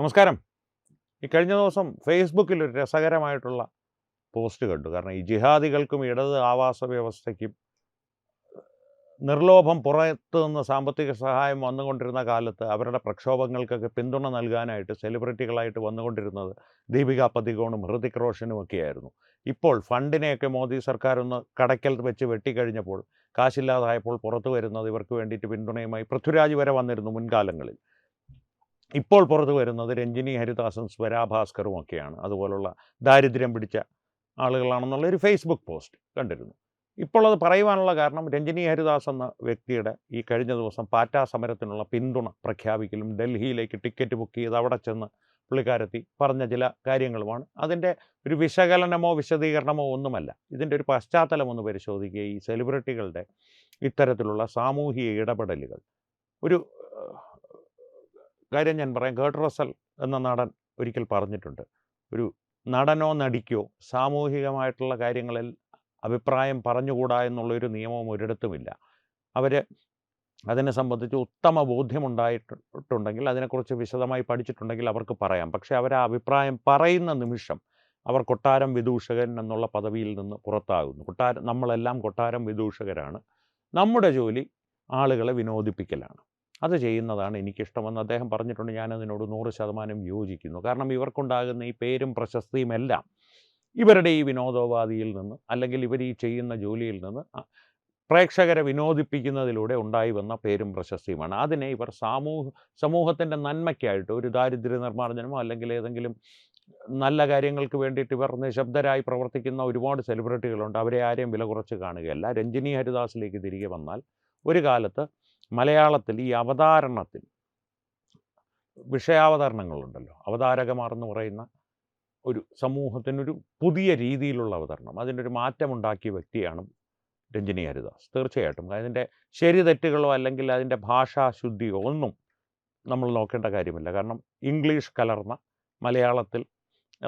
നമസ്കാരം. ഈ കഴിഞ്ഞ ദിവസം ഫേസ്ബുക്കിൽ ഒരു രസകരമായിട്ടുള്ള പോസ്റ്റ് കണ്ടു. കാരണം ഈ ജിഹാദികൾക്കും ഇടത് ആവാസ വ്യവസ്ഥയ്ക്കും നിർലോഭം പുറത്തു നിന്ന് സാമ്പത്തിക സഹായം വന്നുകൊണ്ടിരുന്ന കാലത്ത് അവരുടെ പ്രക്ഷോഭങ്ങൾക്കൊക്കെ പിന്തുണ നൽകാനായിട്ട് സെലിബ്രിറ്റികളായിട്ട് വന്നുകൊണ്ടിരുന്നത് ദീപിക പദിക്കോണും ഹൃതിക് റോഷനും ഒക്കെയായിരുന്നു. ഇപ്പോൾ ഫണ്ടിനെയൊക്കെ മോദി സർക്കാർ ഒന്ന് കടയ്ക്കൽ വെച്ച് വെട്ടിക്കഴിഞ്ഞപ്പോൾ, കാശില്ലാതായപ്പോൾ പുറത്തു വരുന്നത് ഇവർക്ക് വേണ്ടിയിട്ട് പിന്തുണയുമായി പൃഥ്വിരാജ് വരെ വന്നിരുന്നു മുൻകാലങ്ങളിൽ. ഇപ്പോൾ പുറത്തു വരുന്നത് രഞ്ജിനി ഹരിദാസും സ്വരാ ഭാസ്കറും ഒക്കെയാണ്. അതുപോലുള്ള ദാരിദ്ര്യം പിടിച്ച ആളുകളാണെന്നുള്ള ഒരു ഫേസ്ബുക്ക് പോസ്റ്റ് കണ്ടിരുന്നു. ഇപ്പോൾ അത് പറയുവാനുള്ള കാരണം, രഞ്ജിനി ഹരിദാസ് എന്ന വ്യക്തിയുടെ ഈ കഴിഞ്ഞ ദിവസം പാറ്റാ സമരത്തിനുള്ള പിന്തുണ പ്രഖ്യാപിക്കലും ഡൽഹിയിലേക്ക് ടിക്കറ്റ് ബുക്ക് ചെയ്ത് അവിടെ ചെന്ന് പുള്ളിക്കാരത്തി പറഞ്ഞ ചില കാര്യങ്ങളുമാണ്. അതിൻ്റെ ഒരു വിശകലനമോ വിശദീകരണമോ ഒന്നുമല്ല. ഇതിൻ്റെ ഒരു പശ്ചാത്തലം ഒന്ന് പരിശോധിക്കുക. ഈ സെലിബ്രിറ്റികളുടെ ഇത്തരത്തിലുള്ള സാമൂഹിക ഇടപെടലുകൾ. ഒരു കാര്യം ഞാൻ പറയാം. കേർട്ട് റസൽ എന്ന നടൻ ഒരിക്കൽ പറഞ്ഞിട്ടുണ്ട്, ഒരു നടനോ നടിക്കോ സാമൂഹികമായിട്ടുള്ള കാര്യങ്ങളിൽ അഭിപ്രായം പറഞ്ഞുകൂടാ എന്നുള്ളൊരു നിയമവും ഒരിടത്തുമില്ല. അവർ അതിനെ സംബന്ധിച്ച് ഉത്തമ ബോധ്യമുണ്ടായിട്ടുണ്ടെങ്കിൽ, അതിനെക്കുറിച്ച് വിശദമായി പഠിച്ചിട്ടുണ്ടെങ്കിൽ അവർക്ക് പറയാം. പക്ഷേ അവർ ആ അഭിപ്രായം പറയുന്ന നിമിഷം അവർ കൊട്ടാരം വിദൂഷകൻ എന്നുള്ള പദവിയിൽ നിന്ന് പുറത്താകുന്നു. നമ്മളെല്ലാം കൊട്ടാരം വിദൂഷകരാണ്. നമ്മുടെ ജോലി ആളുകളെ വിനോദിപ്പിക്കലാണ്. അത് ചെയ്യുന്നതാണ് എനിക്കിഷ്ടമെന്ന് അദ്ദേഹം പറഞ്ഞിട്ടുണ്ട്. ഞാനതിനോട് 100% യോജിക്കുന്നു. കാരണം ഇവർക്കുണ്ടാകുന്ന ഈ പേരും പ്രശസ്തിയും എല്ലാം ഇവരുടെ ഈ വിനോദോപാധിയിൽ നിന്ന്, അല്ലെങ്കിൽ ഇവർ ഈ ചെയ്യുന്ന ജോലിയിൽ നിന്ന് പ്രേക്ഷകരെ വിനോദിപ്പിക്കുന്നതിലൂടെ ഉണ്ടായി വന്ന പേരും പ്രശസ്തിയുമാണ്. അതിനെ ഇവർ സമൂഹത്തിൻ്റെ നന്മയ്ക്കായിട്ട്, ഒരു ദാരിദ്ര്യ നിർമ്മാർജ്ജനമോ അല്ലെങ്കിൽ ഏതെങ്കിലും നല്ല കാര്യങ്ങൾക്ക് വേണ്ടിയിട്ട് ഇവർ നിശബ്ദരായി പ്രവർത്തിക്കുന്ന ഒരുപാട് സെലിബ്രിറ്റികളുണ്ട്. അവരെ ആരെയും വില കുറച്ച് കാണുകയല്ല. രഞ്ജിനി ഹരിദാസിലേക്ക് തിരികെ വന്നാൽ, ഒരു കാലത്ത് മലയാളത്തിൽ ഈ അവതാരണത്തിൽ വിഷയാവതരണങ്ങളുണ്ടല്ലോ, അവതാരകമാരെന്ന് പറയുന്ന ഒരു സമൂഹത്തിനൊരു പുതിയ രീതിയിലുള്ള അവതരണം, അതിൻ്റെ ഒരു മാറ്റമുണ്ടാക്കിയ വ്യക്തിയാണ് രഞ്ജിനി ഹരിദാസ്. തീർച്ചയായിട്ടും അതിൻ്റെ ശരി തെറ്റുകളോ അല്ലെങ്കിൽ അതിൻ്റെ ഭാഷാശുദ്ധിയോ ഒന്നും നമ്മൾ നോക്കേണ്ട കാര്യമില്ല. കാരണം ഇംഗ്ലീഷ് കലർന്ന മലയാളത്തിൽ,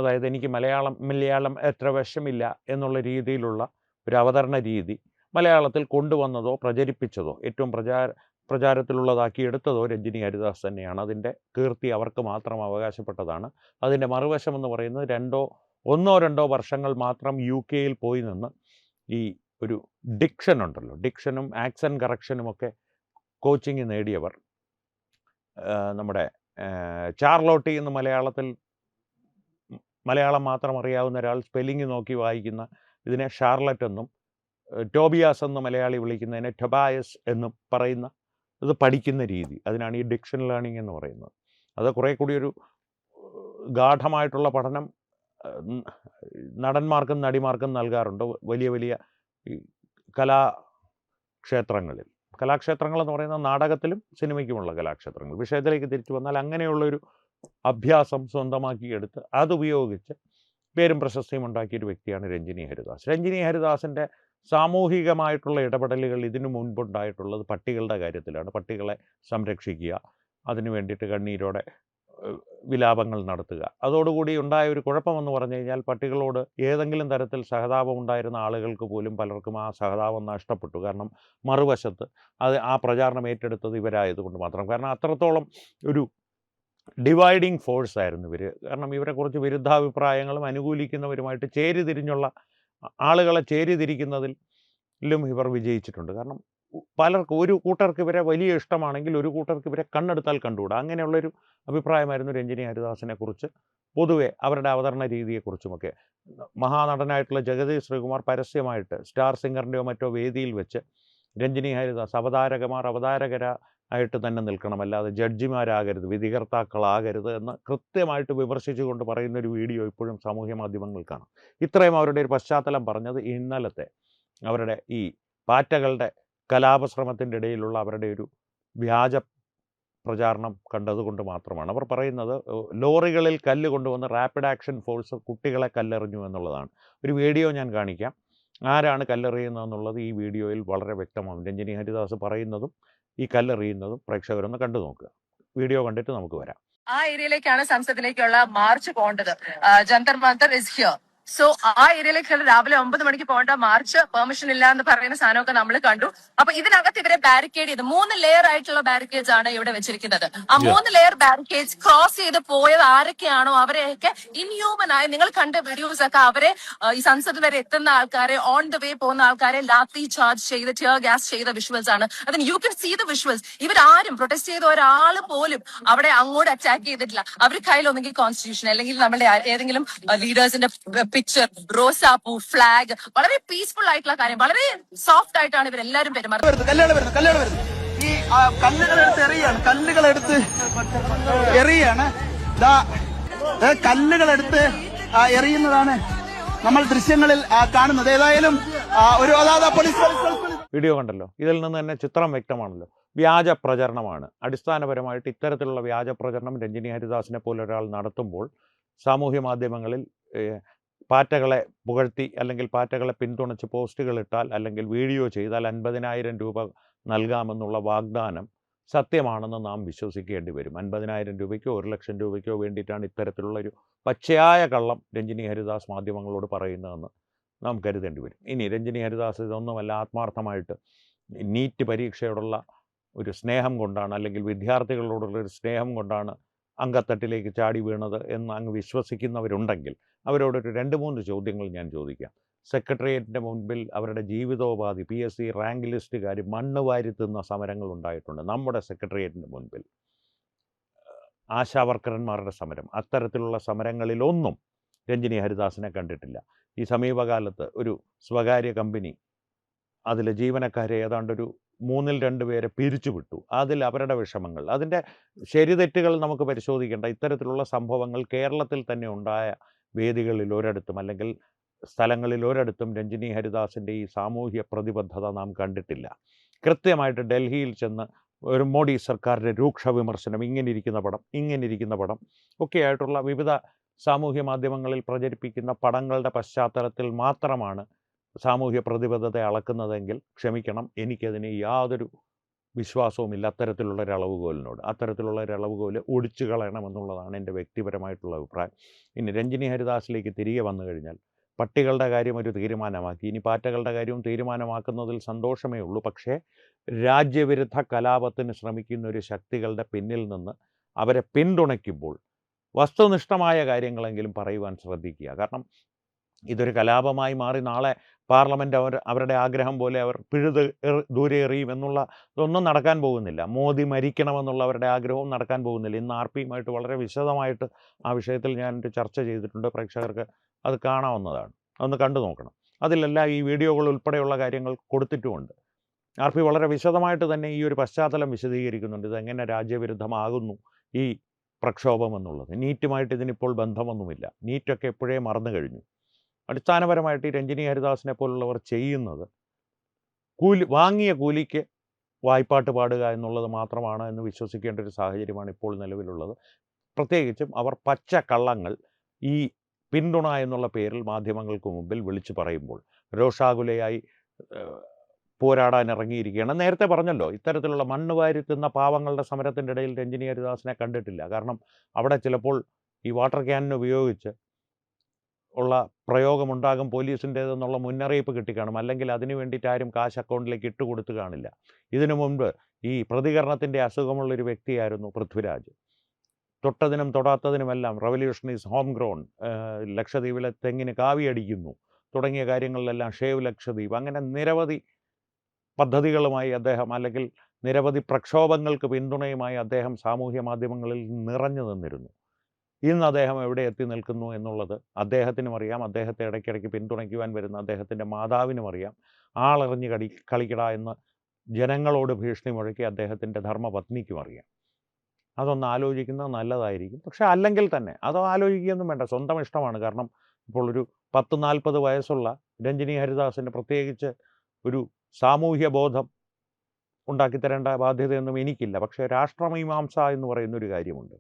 അതായത് എനിക്ക് മലയാളം എത്ര വശമില്ല എന്നുള്ള രീതിയിലുള്ള ഒരു അവതരണ രീതി മലയാളത്തിൽ കൊണ്ടുവന്നതോ പ്രചരിപ്പിച്ചതോ ഏറ്റവും പ്രചാരത്തിലുള്ളതാക്കി എടുത്തതോ രഞ്ജിനി ഹരിദാസ് തന്നെയാണ്. അതിൻ്റെ കീർത്തി അവർക്ക് മാത്രം അവകാശപ്പെട്ടതാണ്. അതിൻ്റെ മറുവശം എന്ന് പറയുന്നത് ഒന്നോ രണ്ടോ വർഷങ്ങൾ മാത്രം UK പോയി നിന്ന് ഈ ഒരു ഡിക്ഷൻ ഉണ്ടല്ലോ, ഡിക്ഷനും ആക്സൻ കറക്ഷനുമൊക്കെ കോച്ചിങ് നേടിയവർ. നമ്മുടെ ചാർലോട്ടി എന്ന് മലയാളം മാത്രം അറിയാവുന്ന ഒരാൾ സ്പെല്ലിങ് നോക്കി വായിക്കുന്ന ഇതിനെ ഷാർലറ്റ് എന്നും, ടോബിയാസ് എന്ന് മലയാളി വിളിക്കുന്നതിനെ ടൊബായസ് എന്നും പറയുന്ന ഇത് പഠിക്കുന്ന രീതി, അതിനാണ് ഈ ഡിക്ഷൻ ലേണിംഗ് എന്ന് പറയുന്നത്. അത് കുറേ കൂടി ഒരു ഗാഠമായിട്ടുള്ള പഠനം നടന്മാർക്കും നടിമാർക്കും നൽകാറുണ്ട് വലിയ വലിയ ഈ കലാക്ഷേത്രങ്ങൾ എന്ന് പറയുന്നത് നാടകത്തിലും സിനിമയ്ക്കുമുള്ള കലാക്ഷേത്രങ്ങൾ. വിഷയത്തിലേക്ക് തിരിച്ചു വന്നാൽ, അങ്ങനെയുള്ളൊരു അഭ്യാസം സ്വന്തമാക്കിയെടുത്ത് അതുപയോഗിച്ച് പേരും പ്രശസ്തിയും ഉണ്ടാക്കിയൊരു വ്യക്തിയാണ് രഞ്ജിനി ഹരിദാസ്. രഞ്ജിനി ഹരിദാസിൻ്റെ സാമൂഹികമായിട്ടുള്ള ഇടപെടലുകൾ ഇതിനു മുൻപുണ്ടായിട്ടുള്ളത് പട്ടികളുടെ കാര്യത്തിലാണ്. പട്ടികളെ സംരക്ഷിക്കുക, അതിനു വേണ്ടിയിട്ട് കണ്ണീരോടെ വിലാപങ്ങൾ നടത്തുക. അതോടുകൂടി ഉണ്ടായ ഒരു കുഴപ്പമെന്ന് പറഞ്ഞു കഴിഞ്ഞാൽ, പട്ടികളോട് ഏതെങ്കിലും തരത്തിൽ സഹതാപം ഉണ്ടായിരുന്ന ആളുകൾക്ക് പോലും പലർക്കും ആ സഹതാപം നഷ്ടപ്പെട്ടു. കാരണം മറുവശത്ത് ആ പ്രചാരണം ഏറ്റെടുത്തത് ഇവരായതുകൊണ്ട് മാത്രം. കാരണം അത്രത്തോളം ഒരു ഡിവൈഡിങ് ഫോഴ്സ് ആയിരുന്നു ഇവർ. കാരണം ഇവരെക്കുറിച്ച് വിരുദ്ധാഭിപ്രായങ്ങളും അനുകൂലിക്കുന്നവരുമായിട്ട് ചേരിതിരിഞ്ഞുള്ള ആളുകളെ ചേരിതിരിക്കുന്നതിലും ഇവർ വിജയിച്ചിട്ടുണ്ട്. കാരണം പലർക്കും, ഒരു കൂട്ടർക്ക് ഇവരെ വലിയ ഇഷ്ടമാണെങ്കിൽ ഒരു കൂട്ടർക്ക് ഇവരെ കണ്ണെടുത്താൽ കണ്ടുകൂടാ. അങ്ങനെയുള്ളൊരു അഭിപ്രായമായിരുന്നു രഞ്ജിനി ഹരിദാസിനെ കുറിച്ച് പൊതുവെ, അവരുടെ അവതരണ രീതിയെക്കുറിച്ചുമൊക്കെ. മഹാനടനായിട്ടുള്ള ജഗതി ശ്രീകുമാർ പരസ്യമായിട്ട് സ്റ്റാർ സിംഗറിൻ്റെയോ മറ്റോ വേദിയിൽ വെച്ച് രഞ്ജിനി ഹരിദാസ് അവതാരകരായിട്ട് തന്നെ നിൽക്കണം, അല്ലാതെ ജഡ്ജിമാരാകരുത്, വിധികർത്താക്കളാകരുത് എന്ന് കൃത്യമായിട്ട് വിമർശിച്ചുകൊണ്ട് പറയുന്നൊരു വീഡിയോ ഇപ്പോഴും സാമൂഹ്യ മാധ്യമങ്ങളിൽ കാണാം. ഇത്രയും അവരുടെ ഒരു പശ്ചാത്തലം പറഞ്ഞത് ഇന്നലത്തെ അവരുടെ ഈ പാറ്റകളുടെ കലാപശ്രമത്തിൻ്റെ ഇടയിലുള്ള അവരുടെ ഒരു വ്യാജ പ്രചാരണം കണ്ടതുകൊണ്ട് മാത്രമാണ്. അവർ പറയുന്നത് ലോറികളിൽ കല്ല് കൊണ്ടുവന്ന് റാപ്പിഡ് ആക്ഷൻ ഫോഴ്സ് കുട്ടികളെ കല്ലെറിഞ്ഞു എന്നുള്ളതാണ്. ഒരു വീഡിയോ ഞാൻ കാണിക്കാം. ആരാണ് കല്ലെറിയുന്നതെന്നുള്ളത് ഈ വീഡിയോയിൽ വളരെ വ്യക്തമാകും. രഞ്ജിനി ഹരിദാസ് പറയുന്നതും ഈ കല്ലെറിയുന്നതും പ്രേക്ഷകരൊന്ന് കണ്ടു നോക്കുക. വീഡിയോ കണ്ടിട്ട് നമുക്ക് വരാം. ആ ഏരിയയിലേക്കാണ് സംസദിലേക്കുള്ള മാർച്ച് പോകേണ്ടത്. Jantar Manthar is here. So ആ ഏരിയയിലേക്ക് രാവിലെ 9 മണിക്ക് പോകേണ്ട മാർച്ച് പെർമിഷൻ ഇല്ല എന്ന് പറയുന്ന സാധനമൊക്കെ നമ്മൾ കണ്ടു. അപ്പൊ ഇതിനകത്ത് ഇവരെ ബാരിക്കേഡ് ചെയ്ത് 3 ലെയർ ആയിട്ടുള്ള ബാരിക്കേഡ്സ് ആണ് ഇവിടെ വെച്ചിരിക്കുന്നത്. ആ 3 ലെയർ ബാരിക്കേഡ്സ് ക്രോസ് ചെയ്ത് പോയത് ആരൊക്കെയാണോ അവരെയൊക്കെ ഇൻഹ്യൂമൻ ആയി നിങ്ങൾ കണ്ട വീഡിയോസ് ഒക്കെ അവരെ ഈ സംസദ് വരെ എത്തുന്ന ആൾക്കാരെ, ഓൺ ദ വേ പോകുന്ന ആൾക്കാരെ ലാത്തി ചാർജ് ചെയ്ത് ടിയർ ഗ്യാസ് ചെയ്ത വിഷ്വൽസ് ആണ്. അതിന് you can see the visuals. ഇവരാരും പ്രൊട്ടസ്റ്റ് ചെയ്ത ഒരാൾ പോലും അവിടെ അങ്ങോട്ട് അറ്റാക്ക് ചെയ്തിട്ടില്ല. അവർ കയ്യിൽ ഒന്നെങ്കിൽ കോൺസ്റ്റിറ്റ്യൂഷൻ അല്ലെങ്കിൽ നമ്മുടെ ഏതെങ്കിലും ലീഡേഴ്സിന്റെ പിക്ചർ, റോസാപ്പൂ, ഫ്ലാഗ്, വളരെ പീസ്ഫുൾ ആയിട്ടുള്ള കാര്യം, വളരെ സോഫ്റ്റ് ആയിട്ടാണ് ഇവരെല്ലാരും പെരുമാറുന്നത്. ഈ കല്ലുകളെടുത്ത് എറിയാണ്, കല്ലുകളെടുത്ത് എറിയാണ്, കല്ലുകളെടുത്ത് എറിയുന്നതാണ് നമ്മൾ ദൃശ്യങ്ങളിൽ കാണുന്നത്. ഏതായാലും ഒരു വീഡിയോ കണ്ടല്ലോ, ഇതിൽ നിന്ന് തന്നെ ചിത്രം വ്യക്തമാണല്ലോ. വ്യാജ പ്രചരണമാണ്. അടിസ്ഥാനപരമായിട്ട് ഇത്തരത്തിലുള്ള വ്യാജ പ്രചരണം രഞ്ജിനി ഹരിദാസിനെ പോലെ ഒരാൾ നടത്തുമ്പോൾ സാമൂഹ്യ മാധ്യമങ്ങളിൽ പാറ്റകളെ പുകഴ്ത്തി അല്ലെങ്കിൽ പാറ്റകളെ പിന്തുണച്ച് പോസ്റ്റുകൾ ഇട്ടാൽ അല്ലെങ്കിൽ വീഡിയോ ചെയ്താൽ 50,000 രൂപ നൽകാമെന്നുള്ള വാഗ്ദാനം സത്യമാണെന്ന് നാം വിശ്വസിക്കേണ്ടി വരും. 50,000 രൂപയ്ക്കോ 1,00,000 രൂപയ്ക്കോ വേണ്ടിയിട്ടാണ് ഇത്തരത്തിലുള്ളൊരു പച്ചയായ കള്ളം രഞ്ജിനി ഹരിദാസ് മാധ്യമങ്ങളോട് പറയുന്നതെന്ന് നാം കരുതേണ്ടി വരും. ഇനി രഞ്ജിനി ഹരിദാസ് ഇതൊന്നുമല്ല, ആത്മാർത്ഥമായിട്ട് നീറ്റ് പരീക്ഷയോടുള്ള ഒരു സ്നേഹം കൊണ്ടാണ് അല്ലെങ്കിൽ വിദ്യാർത്ഥികളോടുള്ളൊരു സ്നേഹം കൊണ്ടാണ് അങ്കത്തട്ടിലേക്ക് ചാടി വീണത് എന്ന് അങ്ങ് വിശ്വസിക്കുന്നവരുണ്ടെങ്കിൽ അവരോടൊരു 2-3 ചോദ്യങ്ങൾ ഞാൻ ചോദിക്കാം. സെക്രട്ടേറിയറ്റിൻ്റെ മുൻപിൽ അവരുടെ ജീവിതോപാധി PSC റാങ്ക് ലിസ്റ്റുകാർ മണ്ണ് വാരിത്തുന്ന സമരങ്ങൾ ഉണ്ടായിട്ടുണ്ട്. നമ്മുടെ സെക്രട്ടേറിയറ്റിൻ്റെ മുൻപിൽ ആശാവർക്കർമാരുടെ സമരം, അത്തരത്തിലുള്ള സമരങ്ങളിലൊന്നും രഞ്ജിനി ഹരിദാസിനെ കണ്ടിട്ടില്ല. ഈ സമീപകാലത്ത് ഒരു സ്വകാര്യ കമ്പനി അതിലെ ജീവനക്കാരെ ഏതാണ്ടൊരു 3-2 പേരെ പിരിച്ചുവിട്ടു. അതിൽ അവരുടെ വിഷമങ്ങൾ, അതിൻ്റെ ശരിതെറ്റുകൾ നമുക്ക് പരിശോധിക്കേണ്ട. ഇത്തരത്തിലുള്ള സംഭവങ്ങൾ കേരളത്തിൽ തന്നെ ഉണ്ടായ വേദികളിൽ ഒരിടത്തും അല്ലെങ്കിൽ സ്ഥലങ്ങളിൽ ഒരിടത്തും രഞ്ജിനി ഹരിദാസിൻ്റെ ഈ സാമൂഹ്യ പ്രതിബദ്ധത നാം കണ്ടിട്ടില്ല. കൃത്യമായിട്ട് ഡൽഹിയിൽ ചെന്ന് ഒരു മോഡി സർക്കാരിൻ്റെ രൂക്ഷ വിമർശനം, ഇങ്ങനിരിക്കുന്ന പടം ഒക്കെയായിട്ടുള്ള വിവിധ സാമൂഹ്യ മാധ്യമങ്ങളിൽ പ്രചരിപ്പിക്കുന്ന പടങ്ങളുടെ പശ്ചാത്തലത്തിൽ മാത്രമാണ് സാമൂഹ്യ പ്രതിബദ്ധത അളക്കുന്നതെങ്കിൽ ക്ഷമിക്കണം, എനിക്കതിന് യാതൊരു വിശ്വാസവുമില്ല അത്തരത്തിലുള്ള ഒരു അളവുകോലിനോട്. അത്തരത്തിലുള്ള ഒരു അളവുകോൽ ഒടിച്ചു കളയണമെന്നുള്ളതാണ് എൻ്റെ വ്യക്തിപരമായിട്ടുള്ള അഭിപ്രായം. ഇനി രഞ്ജിനി ഹരിദാസിലേക്ക് തിരികെ വന്നു കഴിഞ്ഞാൽ, പട്ടികളുടെ കാര്യം ഒരു തീരുമാനമാക്കി, ഇനി പാറ്റകളുടെ കാര്യവും തീരുമാനമാക്കുന്നതിൽ സന്തോഷമേ ഉള്ളൂ. പക്ഷേ രാജ്യവിരുദ്ധ കലാപത്തിന് ശ്രമിക്കുന്ന ഒരു ശക്തികളുടെ പിന്നിൽ നിന്ന് അവരെ പിന്തുണയ്ക്കുമ്പോൾ വസ്തുനിഷ്ഠമായ കാര്യങ്ങളെങ്കിലും പറയുവാൻ ശ്രദ്ധിക്കുക. കാരണം ഇതൊരു കലാപമായി മാറി നാളെ പാർലമെൻറ്റ് അവരുടെ ആഗ്രഹം പോലെ അവർ പിഴുത് ദൂരെ എറിയുമെന്നുള്ള ഇതൊന്നും നടക്കാൻ പോകുന്നില്ല. മോദി മരിക്കണമെന്നുള്ള അവരുടെ ആഗ്രഹവും നടക്കാൻ പോകുന്നില്ല. ഇന്ന് RPയുമായിട്ട് വളരെ വിശദമായിട്ട് ആ വിഷയത്തിൽ ഞാനൊരു ചർച്ച ചെയ്തിട്ടുണ്ട്. പ്രേക്ഷകർക്ക് അത് കാണാവുന്നതാണ്, അതൊന്ന് കണ്ടു നോക്കണം. അതിലെല്ലാം ഈ വീഡിയോകൾ ഉൾപ്പെടെയുള്ള കാര്യങ്ങൾ കൊടുത്തിട്ടുമുണ്ട്. RP വളരെ വിശദമായിട്ട് തന്നെ ഈ ഒരു പശ്ചാത്തലം വിശദീകരിക്കുന്നുണ്ട്. ഇതെങ്ങനെ രാജ്യവിരുദ്ധമാകുന്നു ഈ പ്രക്ഷോഭം എന്നുള്ളത്. നീറ്റുമായിട്ട് ഇതിനിപ്പോൾ ബന്ധമൊന്നുമില്ല. നീറ്റൊക്കെ എപ്പോഴേ മറന്നു കഴിഞ്ഞു. അടിസ്ഥാനപരമായിട്ട് ഈ രഞ്ജിനി ഹരിദാസിനെ പോലുള്ളവർ ചെയ്യുന്നത് വാങ്ങിയ കൂലിക്ക് വായ്പാട്ട് പാടുക എന്നുള്ളത് മാത്രമാണ് എന്ന് വിശ്വസിക്കേണ്ട ഒരു സാഹചര്യമാണ് ഇപ്പോൾ നിലവിലുള്ളത്. പ്രത്യേകിച്ചും അവർ പച്ച കള്ളങ്ങൾ ഈ പിന്തുണ എന്നുള്ള പേരിൽ മാധ്യമങ്ങൾക്ക് മുമ്പിൽ വിളിച്ചു പറയുമ്പോൾ രോഷാകുലയായി പോരാടാൻ ഇറങ്ങിയിരിക്കുകയാണ്. നേരത്തെ പറഞ്ഞല്ലോ, ഇത്തരത്തിലുള്ള മണ്ണ് വാരിത്തുന്ന പാവങ്ങളുടെ സമരത്തിൻ്റെ ഇടയിൽ രഞ്ജിനി ഹരിദാസിനെ കണ്ടിട്ടില്ല. കാരണം അവിടെ ചിലപ്പോൾ ഈ വാട്ടർ ക്യാനിന് ഉപയോഗിച്ച് ഉള്ള പ്രയോഗമുണ്ടാകും പോലീസിൻ്റേതെന്നുള്ള മുന്നറിയിപ്പ് കിട്ടിക്കാണും. അല്ലെങ്കിൽ അതിന് വേണ്ടിയിട്ട് ആരും കാശ് അക്കൗണ്ടിലേക്ക് ഇട്ട് കൊടുത്തു കാണില്ല. ഇതിനു മുൻപ് ഈ പ്രതികരണത്തിൻ്റെ അസുഖമുള്ളൊരു വ്യക്തിയായിരുന്നു പൃഥ്വിരാജ്. തൊട്ടതിനും തൊടാത്തതിനുമെല്ലാം റവല്യൂഷൻ ഈസ് ഹോം ഗ്രോൺ, ലക്ഷദ്വീപിലെ തെങ്ങിന് കാവിയടിക്കുന്നു തുടങ്ങിയ കാര്യങ്ങളിലെല്ലാം ഷേവ് ലക്ഷദ്വീപ്, അങ്ങനെ നിരവധി പദ്ധതികളുമായി അദ്ദേഹം, അല്ലെങ്കിൽ നിരവധി പ്രക്ഷോഭങ്ങൾക്ക് പിന്തുണയുമായി അദ്ദേഹം സാമൂഹ്യ മാധ്യമങ്ങളിൽ നിറഞ്ഞു നിന്നിരുന്നു. ഇന്ന് അദ്ദേഹം എവിടെ എത്തി നിൽക്കുന്നു എന്നുള്ളത് അദ്ദേഹത്തിനും അറിയാം. അദ്ദേഹത്തെ ഇടയ്ക്കിടയ്ക്ക് പിന്തുണയ്ക്കുവാൻ വരുന്ന അദ്ദേഹത്തിൻ്റെ മാതാവിനും അറിയാം. ആളെറിഞ്ഞ് കളിക്കട എന്ന് ജനങ്ങളോട് ഭീഷണി മുഴക്കി അദ്ദേഹത്തിൻ്റെ ധർമ്മപത്നിക്കും അറിയാം. അതൊന്ന് ആലോചിക്കുന്നത് നല്ലതായിരിക്കും. പക്ഷേ അല്ലെങ്കിൽ തന്നെ അത് ആലോചിക്കുകയൊന്നും വേണ്ട, സ്വന്തം ഇഷ്ടമാണ്. കാരണം ഇപ്പോൾ ഒരു 10-40 വയസ്സുള്ള രഞ്ജിനി ഹരിദാസിന് പ്രത്യേകിച്ച് ഒരു സാമൂഹ്യ ബോധം ഉണ്ടാക്കിത്തരേണ്ട ബാധ്യതയൊന്നും എനിക്കില്ല. പക്ഷേ രാഷ്ട്രമീമാംസ എന്ന് പറയുന്നൊരു കാര്യമുണ്ട്.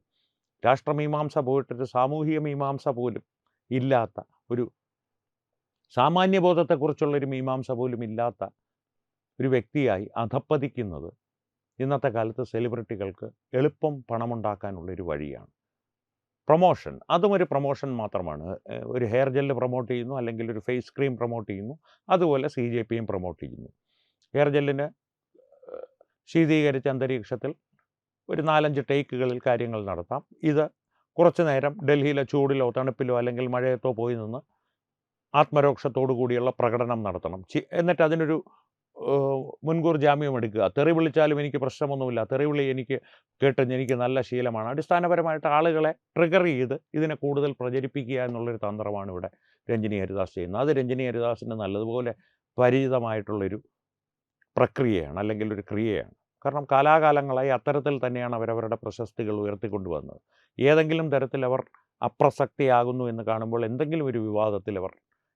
രാഷ്ട്രമീമാംസ പോയിട്ടൊരു സാമൂഹിക മീമാംസ പോലും ഇല്ലാത്ത, ഒരു സാമാന്യബോധത്തെക്കുറിച്ചുള്ളൊരു മീമാംസ പോലും ഇല്ലാത്ത ഒരു വ്യക്തിയായി അധപ്പതിക്കുന്നത് ഇന്നത്തെ കാലത്ത് സെലിബ്രിറ്റികൾക്ക് എളുപ്പം പണമുണ്ടാക്കാനുള്ളൊരു വഴിയാണ്. പ്രൊമോഷൻ, അതും ഒരു പ്രൊമോഷൻ മാത്രമാണ്. ഒരു ഹെയർ ജെല്ല് പ്രൊമോട്ട് ചെയ്യുന്നു, അല്ലെങ്കിൽ ഒരു ഫേസ് ക്രീം പ്രൊമോട്ട് ചെയ്യുന്നു, അതുപോലെ CJPയും പ്രൊമോട്ട് ചെയ്യുന്നു. ഹെയർ ജെല്ലിന് ശീതീകരിച്ച അന്തരീക്ഷത്തിൽ ഒരു 4-5 ടേക്കുകളിൽ കാര്യങ്ങൾ നടത്താം. ഇത് കുറച്ചു നേരം ഡൽഹിയിലെ ചൂടിലോ തണുപ്പിലോ അല്ലെങ്കിൽ മഴയത്തോ പോയി നിന്ന് ആത്മരോക്ഷത്തോടു കൂടിയുള്ള പ്രകടനം നടത്തണം. എന്നിട്ട് അതിനൊരു മുൻകൂർ ജാമ്യം എടുക്കുക. തെറി വിളിച്ചാലും എനിക്ക് പ്രശ്നമൊന്നുമില്ല, തെറി വിളി എനിക്ക് എനിക്ക് നല്ല ശീലമാണ്. അടിസ്ഥാനപരമായിട്ട് ആളുകളെ ട്രിഗർ ചെയ്ത് ഇതിനെ കൂടുതൽ പ്രചരിപ്പിക്കുക എന്നുള്ളൊരു തന്ത്രമാണ് ഇവിടെ രഞ്ജിനി ഹരിദാസ് ചെയ്യുന്നത്. അത് രഞ്ജിനി ഹരിദാസിന് നല്ലതുപോലെ പരിചിതമായിട്ടുള്ളൊരു പ്രക്രിയയാണ്, അല്ലെങ്കിൽ ഒരു ക്രിയയാണ്. കാരണം കാലാകാലങ്ങളായി അത്തരത്തിൽ തന്നെയാണ് അവരവരുടെ പ്രശസ്തികൾ ഉയർത്തിക്കൊണ്ടുവന്നത്. ഏതെങ്കിലും തരത്തിൽ അവർ അപ്രസക്തിയാകുന്നു എന്ന് കാണുമ്പോൾ എന്തെങ്കിലും ഒരു വിവാദത്തിൽ അവർ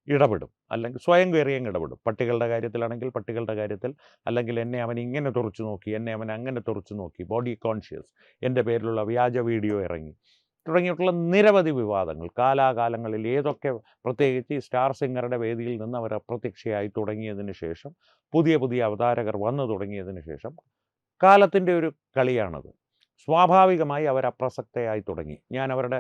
ഇടപെടും, അല്ലെങ്കിൽ സ്വയം കയറിയങ്ങ് ഇടപെടും. പട്ടികളുടെ കാര്യത്തിലാണെങ്കിൽ പട്ടികളുടെ കാര്യത്തിൽ, അല്ലെങ്കിൽ എന്നെ അവൻ ഇങ്ങനെ തുറച്ചു നോക്കി, എന്നെ അവൻ അങ്ങനെ തുറച്ചു നോക്കി, ബോഡി കോൺഷ്യസ്, എൻ്റെ പേരിലുള്ള വ്യാജ വീഡിയോ ഇറങ്ങി, തുടങ്ങിയിട്ടുള്ള നിരവധി വിവാദങ്ങൾ കാലാകാലങ്ങളിൽ ഏതൊക്കെ, പ്രത്യേകിച്ച് ഈ സ്റ്റാർ സിംഗറുടെ വേദിയിൽ നിന്ന് അവർ അപ്രത്യക്ഷയായി തുടങ്ങിയതിന് ശേഷം, പുതിയ അവതാരകർ വന്നു തുടങ്ങിയതിന് ശേഷം, കാലത്തിൻ്റെ ഒരു കളിയാണത്. സ്വാഭാവികമായി അവർ അപ്രസക്തയായി തുടങ്ങി. ഞാൻ അവരുടെ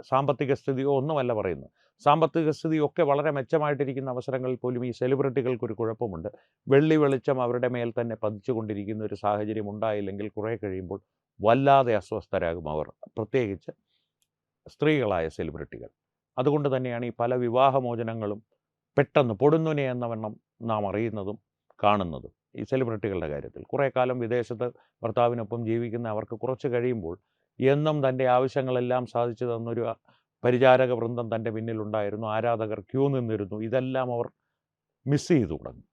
സാമ്പത്തിക സ്ഥിതിയോ ഒന്നുമല്ല പറയുന്നത്. സാമ്പത്തിക സ്ഥിതിയൊക്കെ വളരെ മെച്ചമായിട്ടിരിക്കുന്ന അവസരങ്ങളിൽ പോലും ഈ സെലിബ്രിറ്റികൾക്കൊരു കുഴപ്പമുണ്ട്. വെള്ളി വെളിച്ചം അവരുടെ മേൽ തന്നെ പതിച്ചുകൊണ്ടിരിക്കുന്ന ഒരു സാഹചര്യം ഉണ്ടായില്ലെങ്കിൽ കുറേ കഴിയുമ്പോൾ വല്ലാതെ അസ്വസ്ഥരാകും അവർ, പ്രത്യേകിച്ച് സ്ത്രീകളായ സെലിബ്രിറ്റികൾ. അതുകൊണ്ട് തന്നെയാണ് ഈ പല വിവാഹമോചനങ്ങളും പെട്ടെന്ന് പൊടുന്നുനെ എന്ന വണ്ണം നാം അറിയുന്നതും കാണുന്നതും. ഈ സെലിബ്രിറ്റികളുടെ കാര്യത്തിൽ കുറേ കാലം വിദേശത്ത് ഭർത്താവിനൊപ്പം ജീവിക്കുന്ന അവർക്ക് കുറച്ച് കഴിയുമ്പോൾ എന്നും തൻ്റെ ആവശ്യങ്ങളെല്ലാം സാധിച്ചു തന്നൊരു പരിചാരക വൃന്ദം തൻ്റെ പിന്നിലുണ്ടായിരുന്നു, ആരാധകർ ക്യൂ നിന്നിരുന്നു, ഇതെല്ലാം അവർ മിസ് ചെയ്തു തുടങ്ങും.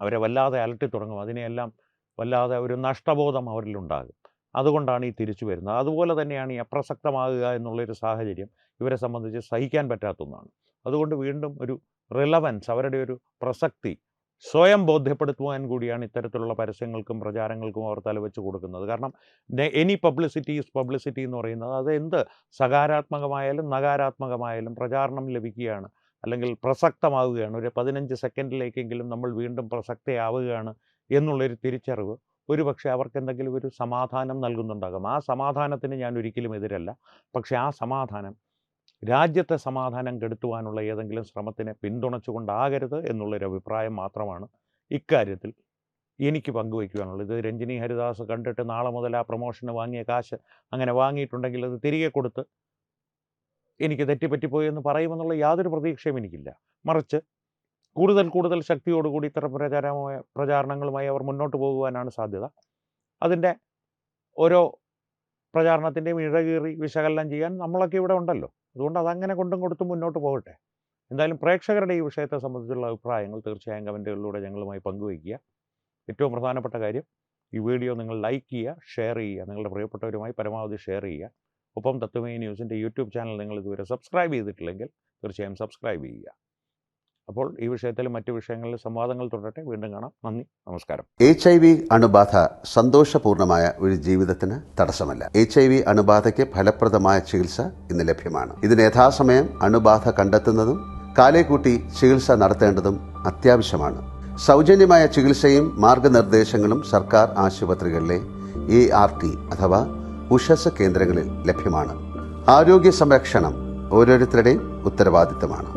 അവരെ വല്ലാതെ അലട്ടി തുടങ്ങും. അതിനെയെല്ലാം വല്ലാതെ ഒരു നഷ്ടബോധം അവരിലുണ്ടാകും. അതുകൊണ്ടാണ് ഈ തിരിച്ചു വരുന്നത്. അതുപോലെ തന്നെയാണ് ഈ അപ്രസക്തമാകുക എന്നുള്ളൊരു സാഹചര്യം ഇവരെ സംബന്ധിച്ച് സഹിക്കാൻ പറ്റാത്ത ഒന്നാണ്. അതുകൊണ്ട് വീണ്ടും ഒരു റിലവൻസ്, അവരുടെ ഒരു പ്രസക്തി സ്വയം ബോധ്യപ്പെടുത്തുവാൻ കൂടിയാണ് ഇത്തരത്തിലുള്ള പരസ്യങ്ങൾക്കും പ്രചാരങ്ങൾക്കും അവർ തലവെച്ച് കൊടുക്കുന്നത്. കാരണം എനി പബ്ലിസിറ്റി ഈസ് പബ്ലിസിറ്റി എന്ന് പറയുന്നത്, അത് എന്ത് സകാരാത്മകമായാലും നകാരാത്മകമായാലും പ്രചാരണം ലഭിക്കുകയാണ്, അല്ലെങ്കിൽ പ്രസക്തമാവുകയാണ്, ഒരു 15 സെക്കൻഡിലേക്കെങ്കിലും നമ്മൾ വീണ്ടും പ്രസക്തയാവുകയാണ് എന്നുള്ളൊരു തിരിച്ചറിവ് ഒരുപക്ഷെ അവർക്ക് എന്തെങ്കിലും ഒരു സമാധാനം നൽകുന്നുണ്ടാകും. ആ സമാധാനത്തിന് ഞാൻ ഒരിക്കലും എതിരല്ല. പക്ഷേ ആ സമാധാനം രാജ്യത്തെ സമാധാനം കെടുത്തുവാനുള്ള ഏതെങ്കിലും ശ്രമത്തിനെ പിന്തുണച്ചുകൊണ്ടാകരുത് എന്നുള്ളൊരു അഭിപ്രായം മാത്രമാണ് ഇക്കാര്യത്തിൽ എനിക്ക് പങ്കുവയ്ക്കുവാനുള്ളത്. ഇത് രഞ്ജിനി ഹരിദാസ് കണ്ടിട്ട് നാളെ മുതൽ ആ പ്രൊമോഷന് വാങ്ങിയ കാശ് അങ്ങനെ വാങ്ങിയിട്ടുണ്ടെങ്കിൽ അത് തിരികെ കൊടുത്ത് എനിക്ക് തെറ്റിപ്പറ്റിപ്പോയി എന്ന് പറയുമെന്നുള്ള യാതൊരു പ്രതീക്ഷയും എനിക്കില്ല. മറിച്ച് കൂടുതൽ ശക്തിയോടുകൂടി ഇത്തരം പ്രചാരണങ്ങളുമായി അവർ മുന്നോട്ട് പോകുവാനാണ് സാധ്യത. അതിൻ്റെ ഓരോ പ്രചാരണത്തിൻ്റെയും ഇഴകീറി വിശകലനം ചെയ്യാൻ നമ്മളൊക്കെ ഇവിടെ ഉണ്ടല്ലോ. അതുകൊണ്ട് അതങ്ങനെ കൊണ്ടും കൊടുത്തും മുന്നോട്ട് പോകട്ടെ. എന്തായാലും പ്രേക്ഷകരുടെ ഈ വിഷയത്തെ സംബന്ധിച്ചുള്ള അഭിപ്രായങ്ങൾ തീർച്ചയായും കമൻറ്റുകളിലൂടെ ഞങ്ങളുമായി പങ്കുവയ്ക്കുക. ഏറ്റവും പ്രധാനപ്പെട്ട കാര്യം, ഈ വീഡിയോ നിങ്ങൾ ലൈക്ക് ചെയ്യുക, ഷെയർ ചെയ്യുക, നിങ്ങളുടെ പ്രിയപ്പെട്ടവരുമായി പരമാവധി ഷെയർ ചെയ്യുക. ഒപ്പം തത്വമയി ന്യൂസിൻ്റെ യൂട്യൂബ് ചാനൽ നിങ്ങൾ ഇതുവരെ സബ്സ്ക്രൈബ് ചെയ്തിട്ടില്ലെങ്കിൽ തീർച്ചയായും സബ്സ്ക്രൈബ് ചെയ്യുക. അപ്പോൾ ഈ വിഷയത്തിലും മറ്റു വിഷയങ്ങളിലും സംവാദങ്ങൾ തുടരട്ടെ. വീണ്ടും കാണാം. നന്ദി, നമസ്കാരം. HIV അണുബാധ സന്തോഷപൂർണമായ ഒരു ജീവിതത്തിന് തടസ്സമല്ല. HIV അണുബാധയ്ക്ക് ഫലപ്രദമായ ചികിത്സ ഇന്ന് ലഭ്യമാണ്. ഇതിന് യഥാസമയം അണുബാധ കണ്ടെത്തുന്നതും കാലേക്കൂട്ടി ചികിത്സ നടത്തേണ്ടതും അത്യാവശ്യമാണ്. സൗജന്യമായ ചികിത്സയും മാർഗനിർദ്ദേശങ്ങളും സർക്കാർ ആശുപത്രികളിലെ ART അഥവാ ഉഷസ് കേന്ദ്രങ്ങളിൽ ലഭ്യമാണ്. ആരോഗ്യ സംരക്ഷണം ഓരോരുത്തരുടെയും ഉത്തരവാദിത്തമാണ്.